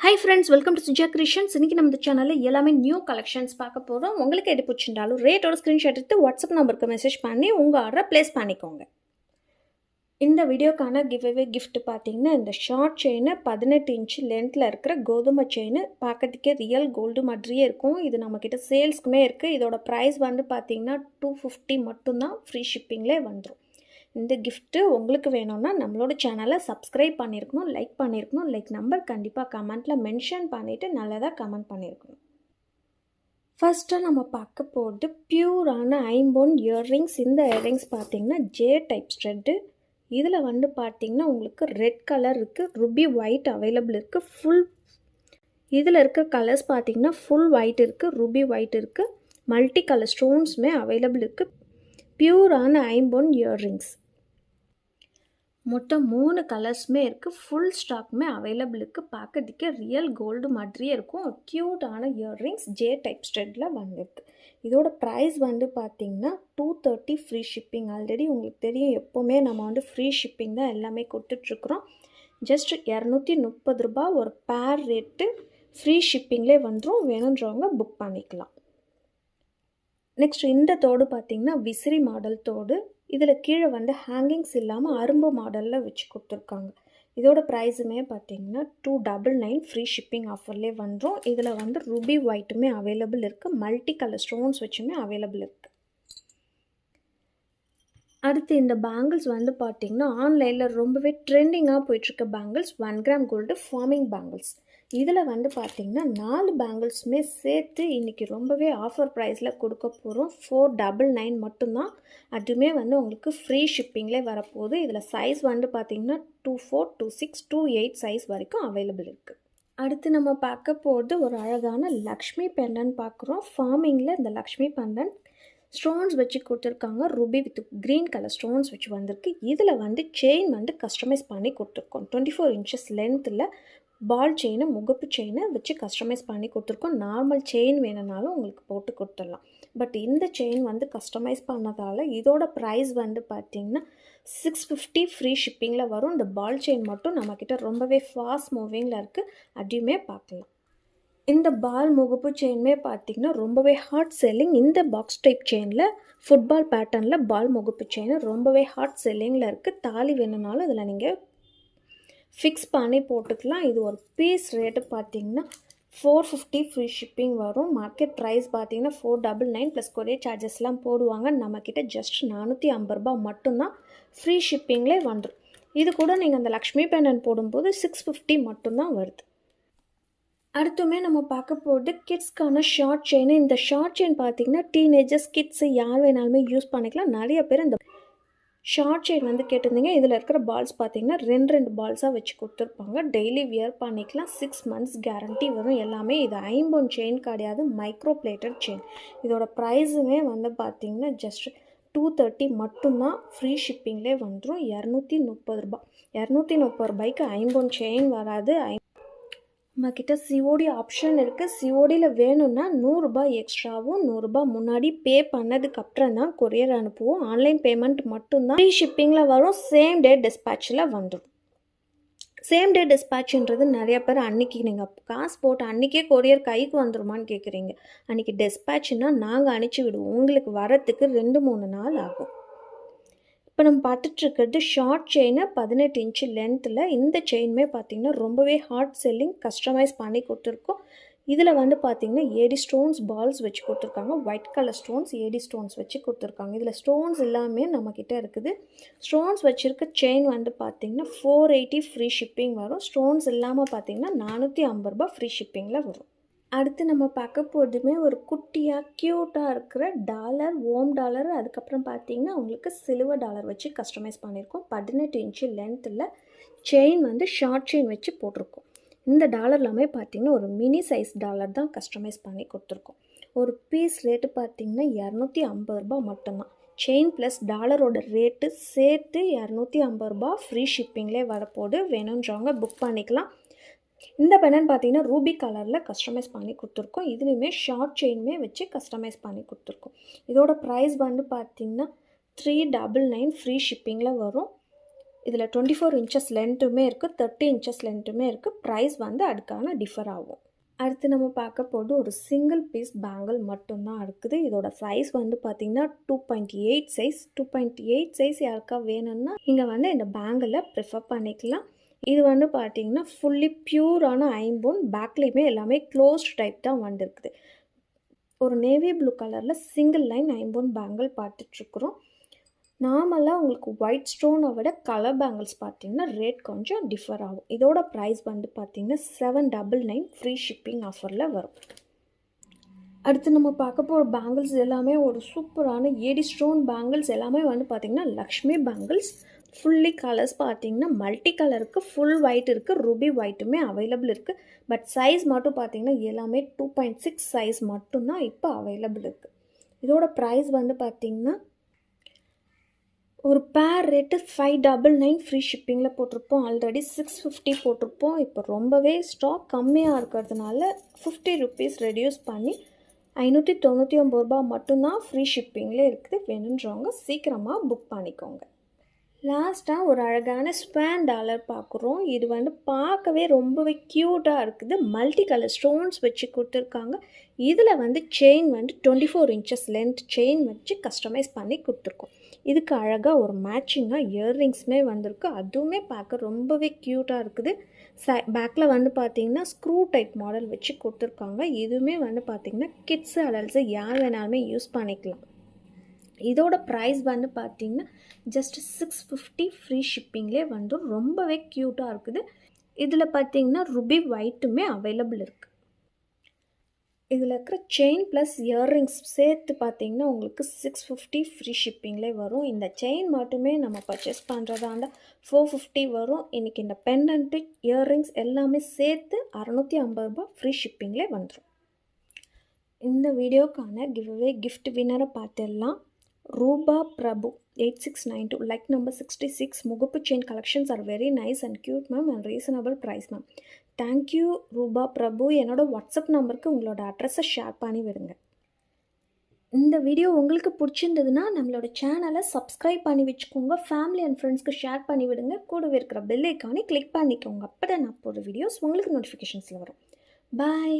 Hi friends, welcome to Suja creations. இன்றைக்கி நம்ம இந்த சேனலில் எல்லாமே நியூ கலெக்ஷன்ஸ் பார்க்க போகிறோம். உங்களுக்கு எது பிடிச்சிருந்தாலும் ரேட்டோட ஸ்க்ரீன்ஷாட் எடுத்து வாட்ஸ்அப் நம்பருக்கு மெசேஜ் பண்ணி உங்கள் ஆர்டரை ப்ளேஸ் பண்ணிக்கோங்க. இந்த வீடியோக்கான கிவ்அவே கிஃப்ட் பார்த்தீங்கன்னா இந்த ஷார்ட் செயின் 18 இன்ச்சு லென்த்தில் இருக்கிற கோதுமை செயின் பார்க்கறதுக்கே ரியல் கோல்டு மாதிரியே இருக்கும். இது நம்மக்கிட்ட சேல்ஸ்க்குமே இருக்குது. இதோட ப்ரைஸ் வந்து பார்த்தீங்கன்னா 250 மட்டும்தான், ஃப்ரீ ஷிப்பிங்லேயே வந்துடும். இந்த கிஃப்ட்டு உங்களுக்கு வேணும்னா நம்மளோட சேனலை சப்ஸ்கிரைப் பண்ணியிருக்கணும், லைக் பண்ணியிருக்கணும். லைக் நம்பர் கண்டிப்பாக கமெண்ட்டில் மென்ஷன் பண்ணிவிட்டு நல்லதாக கமெண்ட் பண்ணியிருக்கணும். ஃபஸ்ட்டாக நம்ம பார்க்க போகிறது பியூரான ஐம்போன் இயர்ரிங்ஸ். இந்த இயர்ரிங்ஸ் பார்த்திங்கன்னா ஜே டைப் ஸ்ட்ரெட்டு. இதில் வந்து பார்த்திங்கன்னா உங்களுக்கு ரெட் கலர் இருக்குது, ருபி ஒயிட் அவைலபிள் இருக்குது. இதில் இருக்க கலர்ஸ் பார்த்திங்கன்னா ஃபுல் ஒயிட் இருக்குது, ருபி ஒயிட் இருக்குது, மல்டி கலர் ஸ்டோன்ஸுமே அவைலபிள் இருக்குது. பியூரான ஐம்போன் இயர்ரிங்ஸ் மொத்தம் 3 கலர்ஸுமே இருக்குது. ஃபுல் ஸ்டாக்குமே அவைலபிள் இருக்குது. பார்க்கறதுக்கே ரியல் கோல்டு மாதிரியே இருக்கும். ஒரு க்யூட்டான இயர்ரிங்ஸ் ஜே டைப் ஸ்டெட்டில் வந்துருக்கு. இதோட ப்ரைஸ் வந்து பார்த்திங்கன்னா 230 ஃப்ரீ ஷிப்பிங். ஆல்ரெடி உங்களுக்கு தெரியும், எப்போவுமே நம்ம வந்து ஃப்ரீ ஷிப்பிங் தான் எல்லாமே கொடுத்துட்ருக்குறோம். ஜஸ்ட் 230 ரூபா ஒரு பேர் ரேட்டு. ஃப்ரீ ஷிப்பிங்லேயே வந்துடும். வேணுன்றவங்க புக் பண்ணிக்கலாம். நெக்ஸ்ட் இந்த தோடு பார்த்திங்கன்னா விசிறி மாடல் தோடு. இதில் கீழே வந்து ஹேங்கிங்ஸ் இல்லாமல் அரும்பு மாடலில் வச்சு கொடுத்துருக்காங்க. இதோட ப்ரைஸுமே பார்த்திங்கன்னா 299 ஃப்ரீ ஷிப்பிங் ஆஃபர்லேயே வந்துடும். இதில் வந்து ருபி ஒயிட்டுமே அவைலபிள் இருக்குது, மல்டி கலர் ஸ்டோன்ஸ் வச்சுமே அவைலபிள் இருக்குது. அடுத்து இந்த பேங்கிள்ஸ் வந்து பார்த்திங்கன்னா ஆன்லைனில் ரொம்பவே ட்ரெண்டிங்காக போயிட்டுருக்க bangles 1 gram gold forming bangles. இதில் வந்து பார்த்திங்கன்னா 4 பேங்கிள்ஸுமே சேர்த்து இன்றைக்கி ரொம்பவே ஆஃபர் ப்ரைஸில் கொடுக்க போகிறோம். 499 மட்டும்தான். அதுவுமே வந்து உங்களுக்கு ஃப்ரீ ஷிப்பிங்லேயே வரப்போகுது. இதில் சைஸ் வந்து பார்த்திங்கன்னா 24, 26, 28 சைஸ் வரைக்கும் அவைலபிள் இருக்குது. அடுத்து நம்ம பார்க்க போகிறது ஒரு அழகான லக்ஷ்மி பெண்டன் பார்க்குறோம். ஃபார்மிங்கில் இந்த லக்ஷ்மி பெண்டன் ஸ்டோன்ஸ் வச்சு கொடுத்துருக்காங்க. Rupee with green colour stones வச்சு வந்திருக்கு. இதில் வந்து செயின் வந்து கஸ்டமைஸ் பண்ணி கொடுத்துருக்கோம். 24 இன்ச்சஸ் லென்த்தில் பால் செயினை, முகப்பு செயினை வச்சு கஸ்டமைஸ் பண்ணி கொடுத்துருக்கோம். நார்மல் செயின் வேணுனாலும் உங்களுக்கு போட்டு கொடுத்துடலாம். பட் இந்த செயின் வந்து கஸ்டமைஸ் பண்ணதால் இதோட ப்ரைஸ் வந்து பார்த்திங்கன்னா 650 ஃப்ரீ ஷிப்பிங்கில் வரும். இந்த பால் செயின் மட்டும் நம்மக்கிட்ட ரொம்பவே ஃபாஸ்ட் மூவிங்கில் இருக்குது. அதையுமே பார்க்கலாம். இந்த பால் முகப்பு செயினுமே பார்த்திங்கன்னா ரொம்பவே ஹாட் செல்லிங். இந்த பாக்ஸ் டைப் செயினில் ஃபுட்பால் பேட்டர்னில் பால் முகப்பு செயின் ரொம்பவே ஹாட் செல்லிங்கில் இருக்குது. தாலி வேணுனாலும் இதில் நீங்கள் ஃபிக்ஸ் பண்ணி போட்டுக்கலாம். இது ஒரு பீஸ் ரேட்டு பார்த்திங்கன்னா 450 ஃப்ரீ ஷிப்பிங் வரும். மார்க்கெட் ப்ரைஸ் பார்த்திங்கன்னா 499 ப்ளஸ் கொரியர் சார்ஜஸ்லாம் போடுவாங்க. நம்மக்கிட்ட ஜஸ்ட் 450 ரூபா மட்டும்தான், ஃப்ரீ ஷிப்பிங்லேயே வந்துடும். இது கூட நீங்கள் அந்த லக்ஷ்மி பெண்டன் போடும்போது 650 மட்டும்தான் வருது. அடுத்துமே நம்ம பார்க்க போகிறது கிட்ஸ்க்கான ஷார்ட் செயின். இந்த ஷார்ட் செயின் பார்த்திங்கன்னா டீனேஜர்ஸ், கிட்ஸு யார் வேணாலுமே யூஸ் பண்ணிக்கலாம். நிறைய பேர் இந்த ஷார்ட் செயின் வந்து கேட்டிருந்தீங்க. இதில் இருக்கிற பால்ஸ் பார்த்திங்கன்னா 2 பால்ஸாக வச்சு கொடுத்துருப்பாங்க. டெய்லி வியர் பண்ணிக்கலாம். 6 மந்த்ஸ் கேரண்டி வரும். எல்லாமே இது ஐம்போன் செயின் கிடையாது, மைக்ரோ பிளேட்டட் செயின். இதோட ப்ரைஸுமே வந்து பார்த்திங்கன்னா ஜஸ்ட் 230 மட்டும்தான், ஃப்ரீ ஷிப்பிங்லேயே வந்துடும். 230 ரூபா. 230 ரூபாய்க்கு ஐம்போன் செயின் வராது. நம்மக்கிட்ட சிஓடி ஆப்ஷன் இருக்குது. சிஓடியில் வேணும்னா 100 ரூபாய் எக்ஸ்ட்ராவும் 100 ரூபாய் முன்னாடி பே பண்ணதுக்கப்புறம் தான் கொரியர் அனுப்புவோம். ஆன்லைன் பேமெண்ட் மட்டும்தான், ஃப்ரீ ஷிப்பிங்கில் வரும். சேம் டே டிஸ்பேச்சில் வந்துடும். சேம் டே டிஸ்பேட்ச்ன்றது நிறைய பேர் அன்றைக்கி நீங்கள் காசு போட்டு அன்றைக்கே கொரியர் கைக்கு வந்துடுமான்னு கேட்குறீங்க. அன்றைக்கி டிஸ்பேட்ச்னால் நாங்கள் அனுப்பிச்சி விடுவோம். உங்களுக்கு வரத்துக்கு 2-3 நாள் ஆகும். இப்போ நம்ம பார்த்துட்ருக்கிறது ஷார்ட் செயினை 18 இன்ச்சு லென்த்தில். இந்த செயினுமே பார்த்திங்கன்னா ரொம்பவே ஹாட் செல்லிங், கஸ்டமைஸ் பண்ணி கொடுத்துருக்கோம். இதில் வந்து பார்த்திங்கன்னா ஏடி ஸ்டோன்ஸ் பால்ஸ் வச்சு கொடுத்துருக்காங்க. White colour stones, AD stones வச்சு கொடுத்துருக்காங்க. இதில் ஸ்டோன்ஸ் எல்லாமே நம்மக்கிட்ட இருக்குது. ஸ்டோன்ஸ் வச்சுருக்க செயின் வந்து பார்த்திங்கன்னா 480 ஃப்ரீ ஷிப்பிங் வரும். ஸ்டோன்ஸ் இல்லாமல் பார்த்திங்கன்னா 450 ரூபா ஃப்ரீ ஷிப்பிங்கில் வரும். அடுத்து நம்ம பார்க்க போகிறதுமே ஒரு குட்டியாக க்யூட்டாக இருக்கிற டாலர், ஓம் டாலர். அதுக்கப்புறம் பார்த்திங்கன்னா உங்களுக்கு சில்வர் டாலர் வச்சு கஸ்டமைஸ் பண்ணியிருக்கோம். 18 இன்ச்சு லென்த்தில் செயின் வந்து ஷார்ட் செயின் வச்சு போட்டிருக்கோம். இந்த டாலர் எல்லாமே பார்த்திங்கன்னா ஒரு மினி சைஸ் டாலர் தான் கஸ்டமைஸ் பண்ணி கொடுத்துருக்கோம். ஒரு பீஸ் ரேட்டு பார்த்திங்கன்னா 250 ரூபா மட்டும்தான். செயின் ப்ளஸ் டாலரோட ரேட்டு சேர்த்து 250 ரூபா, ஃப்ரீ ஷிப்பிங்லேயே வரப்போது. வேணுன்றவங்க புக் பண்ணிக்கலாம். இந்த பெண்டன் பார்த்தீங்கன்னா ரூபி கலரில் கஸ்டமைஸ் பண்ணி கொடுத்துருக்கோம். இதுலேயுமே ஷார்ட் செயினுமே வச்சு கஸ்டமைஸ் பண்ணி கொடுத்துருக்கோம். இதோட ப்ரைஸ் வந்து பார்த்திங்கன்னா 399 ஃப்ரீ ஷிப்பிங்கில் வரும். இதில் 24 இன்ச்சஸ் லென்த்துமே இருக்குது, 30 இன்ச்சஸ் லென்த்துமே இருக்குது. ப்ரைஸ் வந்து அதுக்கான டிஃபர் ஆகும். அடுத்து நம்ம பார்க்க போது ஒரு சிங்கிள் பீஸ் பேங்கிள் மட்டும்தான் இருக்குது. இதோட சைஸ் வந்து பார்த்திங்கன்னா 2.8 சைஸ். 2.8 சைஸ் யாருக்கா வேணும்னா இங்கே வந்து இந்த பேங்கிளை ப்ரிஃபர் பண்ணிக்கலாம். இது வந்து பார்த்திங்கன்னா ஃபுல்லி ப்யூரான ஐம்போன். பேக்லேயுமே எல்லாமே க்ளோஸ்ட் டைப் தான் வந்துருக்குது. ஒரு நேவி ப்ளூ கலரில் சிங்கிள் லைன் ஐம்போன் பேங்கிள் பார்த்துட்ருக்குறோம். நார்மலாக உங்களுக்கு ஒயிட் ஸ்டோனை விட கலர் பேங்கிள்ஸ் பார்த்திங்கன்னா ரேட் கொஞ்சம் டிஃபர் ஆகும். இதோட ப்ரைஸ் வந்து பார்த்திங்கன்னா 799 ஃப்ரீ ஷிப்பிங் ஆஃபரில் வரும். அடுத்து நம்ம பார்க்க போகிற பேங்கிள்ஸ் எல்லாமே ஒரு சூப்பரான ஏடி ஸ்டோன் பேங்கிள்ஸ். எல்லாமே வந்து பார்த்திங்கன்னா லக்ஷ்மி பேங்கிள்ஸ். ஃபுல்லி கலர்ஸ் பார்த்திங்கன்னா மல்டி கலர் இருக்குது, ஃபுல் ஒயிட் இருக்குது, ரூபி ஒயிட்டுமே அவைலபிள் இருக்குது. பட் சைஸ் மட்டும் பார்த்திங்கன்னா எல்லாமே 2.6 சைஸ் மட்டும்தான் இப்போ அவைலபிள் இருக்குது. இதோட ப்ரைஸ் வந்து பார்த்திங்கன்னா ஒரு பேர் ரேட்டு 599 ஃப்ரீ ஷிப்பிங்கில் போட்டிருப்போம். ஆல்ரெடி 650 போட்டிருப்போம். இப்போ ரொம்பவே ஸ்டாக் கம்மியாக இருக்கிறதுனால 50 ருபீஸ் ரெடியூஸ் பண்ணி 599 ரூபா மட்டும்தான் ஃப்ரீ ஷிப்பிங்கில் இருக்குது. வேணுன்றவங்க சீக்கிரமாக புக் பண்ணிக்கோங்க. லாஸ்ட்டாக ஒரு அழகான ஸ்பேன் டாலர் பார்க்குறோம். இது வந்து பார்க்கவே ரொம்பவே க்யூட்டாக இருக்குது. மல்டி கலர் ஸ்டோன்ஸ் வச்சு கொடுத்துருக்காங்க. இதில் வந்து செயின் வந்து 24 இன்ச்சஸ் லென்த் செயின் வச்சு கஸ்டமைஸ் பண்ணி கொடுத்துருக்கோம். இதுக்கு அழகாக ஒரு மேட்சிங்காக இயர்ரிங்ஸுமே வந்திருக்கு. அதுவுமே பார்க்க ரொம்பவே க்யூட்டாக இருக்குது. பேக்கில் வந்து பார்த்திங்கன்னா ஸ்க்ரூ டைப் மாடல் வச்சு கொடுத்துருக்காங்க. இதுவுமே வந்து பார்த்திங்கன்னா கிட்ஸு அடல்ட்ஸு யார் வேணாலுமே யூஸ் பண்ணிக்கலாம். இதோட ப்ரைஸ் வந்து பார்த்திங்கன்னா ஜஸ்ட் 650 ஃப்ரீ ஷிப்பிங்லேயே வந்து ரொம்பவே க்யூட்டாக இருக்குது. இதில் பார்த்திங்கன்னா ருபி ஒயிட்டுமே அவைலபிள் இருக்குது. இதில் இருக்கிற செயின் ப்ளஸ் இயர்ரிங்ஸ் சேர்த்து பார்த்திங்கன்னா உங்களுக்கு 650 ஃப்ரீ ஷிப்பிங்லேயே வரும். இந்த செயின் மட்டுமே நம்ம பர்ச்சேஸ் பண்ணுறதா இருந்தால் 450 வரும். இன்றைக்கி இந்த பெண்டன்ட்டு இயர்ரிங்ஸ் எல்லாமே சேர்த்து 650 ரூபா ஃப்ரீ ஷிப்பிங்லேயே வந்துடும். இந்த வீடியோக்கான கிவ்அவே கிஃப்ட் வின்னரை பார்த்துடலாம். ரூபா பிரபு 8692 like number 66. முகப்பு chain collections are very nice and cute ma'am and reasonable price ma'am. Thank you ரூபா பிரபு. என்னோட வாட்ஸ்அப் நம்பருக்கு உங்களோட அட்ரஸை ஷேர் பண்ணி விடுங்க. இந்த வீடியோ உங்களுக்கு பிடிச்சிருந்ததுன்னா நம்மளோட சேனலை சப்ஸ்கிரைப் பண்ணி வச்சுக்கோங்க. ஃபேமிலி அண்ட் ஃப்ரெண்ட்ஸ்க்கு ஷேர் பண்ணி விடுங்க. கூடவே இருக்கிற பெல் ஐக்கானை கிளிக் பண்ணிக்கோங்க. அப்போ தான் நான் போடுற வீடியோஸ் உங்களுக்கு நோட்டிஃபிகேஷன்ஸில் வரும். பாய்.